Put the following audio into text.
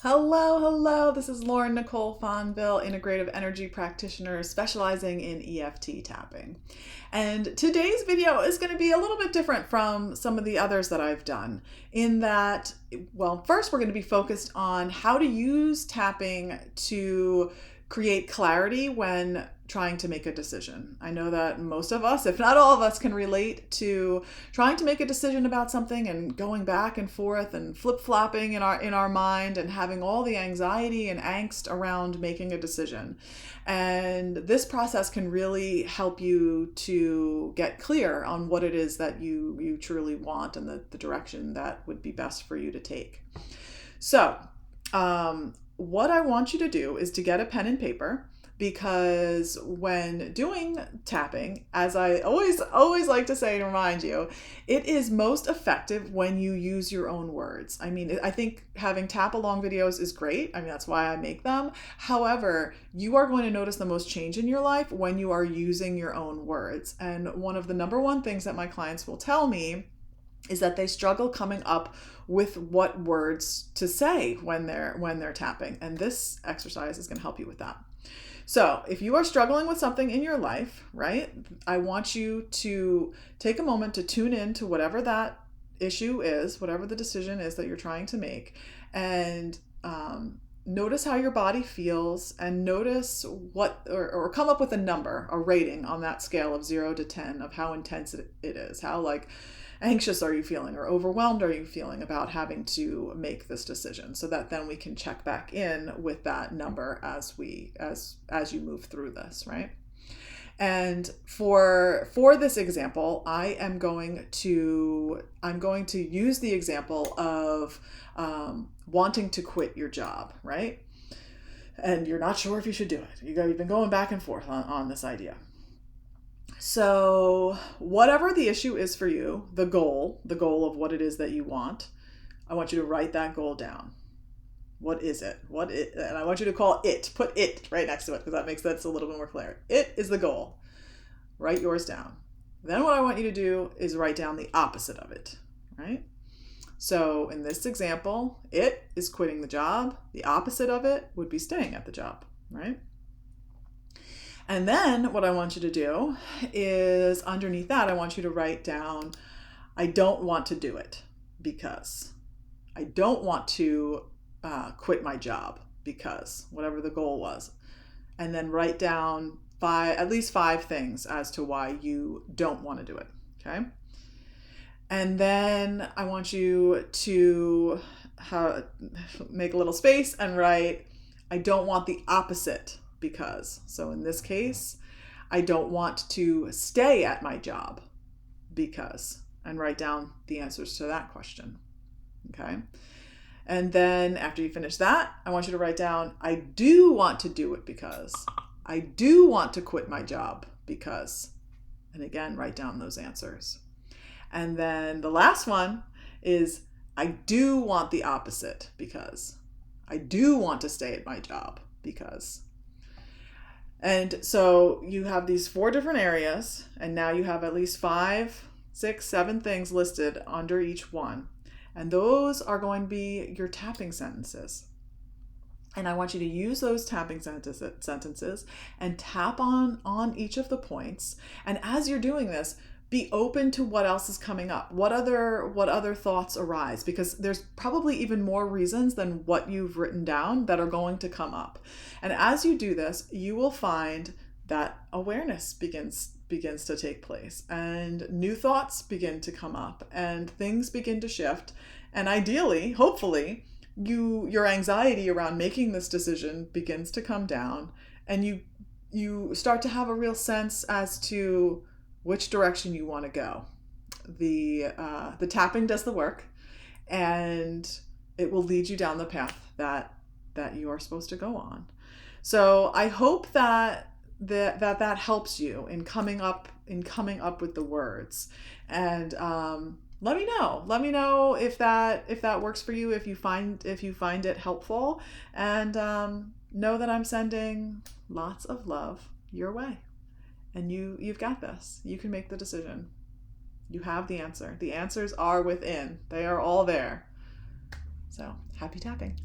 Hello, hello. This is Lauren Nicole Fonville, Integrative Energy Practitioner specializing in EFT tapping. And today's video is going to be a little bit different from some of the others that I've done in that, well, first we're going to be focused on how to use tapping to create clarity when trying to make a decision. I know that most of us, if not all of us, can relate to trying to make a decision about something and going back and forth and flip-flopping in our mind and having all the anxiety and angst around making a decision. And this process can really help you to get clear on what it is that you truly want and the direction that would be best for you to take. So, what I want you to do is to get a pen and paper, because when doing tapping, as I always like to say and remind you, it is most effective when you use your own words. I mean, I think having tap along videos is great. I mean, that's why I make them. However, you are going to notice the most change in your life when you are using your own words. And one of the number one things that my clients will tell me is that they struggle coming up with what words to say when they're tapping. And this exercise is going to help you with that. So if you are struggling with something in your life, right, I want you to take a moment to tune in to whatever that issue is, whatever the decision is that you're trying to make, and notice how your body feels, and notice what, or come up with a number, a rating on that scale of 0 to 10 of how intense it is, how anxious are you feeling or overwhelmed are you feeling about having to make this decision, so that then we can check back in with that number as you move through this, right? And for this example, I'm going to use the example of wanting to quit your job, right? And you're not sure if you should do it. You've been going back and forth on this idea. So whatever the issue is for you, the goal of what it is that you want, I want you to write that goal down. What is it? And I want you to put it right next to it, because that makes that a little bit more clear. It is the goal. Write yours down. Then what I want you to do is write down the opposite of it, right? So in this example, it is quitting the job. The opposite of it would be staying at the job, right? And then what I want you to do is underneath that, I want you to write down, I don't want to do it because. I don't want to quit my job because, whatever the goal was. And then write down at least 5 things as to why you don't want to do it, okay? And then I want you to make a little space and write, I don't want the opposite because. So in this case, I don't want to stay at my job because, and write down the answers to that question, okay? And then after you finish that, I want you to write down, I do want to do it because. I do want to quit my job because. And again, write down those answers. And then the last one is, I do want the opposite because. I do want to stay at my job because. And so you have these 4 different areas, and now you have at least 5, 6, 7 things listed under each one. And those are going to be your tapping sentences. And I want you to use those tapping sentences and tap on each of the points. And as you're doing this, be open to what else is coming up. What other thoughts arise? Because there's probably even more reasons than what you've written down that are going to come up. And as you do this, you will find that awareness begins to take place, and new thoughts begin to come up, and things begin to shift. And ideally, hopefully, your anxiety around making this decision begins to come down, and you start to have a real sense as to which direction you want to go. The tapping does the work, and it will lead you down the path that you are supposed to go on. So I hope that helps you in coming up with the words. And let me know if that works for you, if you find it helpful, and know that I'm sending lots of love your way. And you've got this. You can make the decision. You have the answer. The answers are within. They are all there. So happy tapping.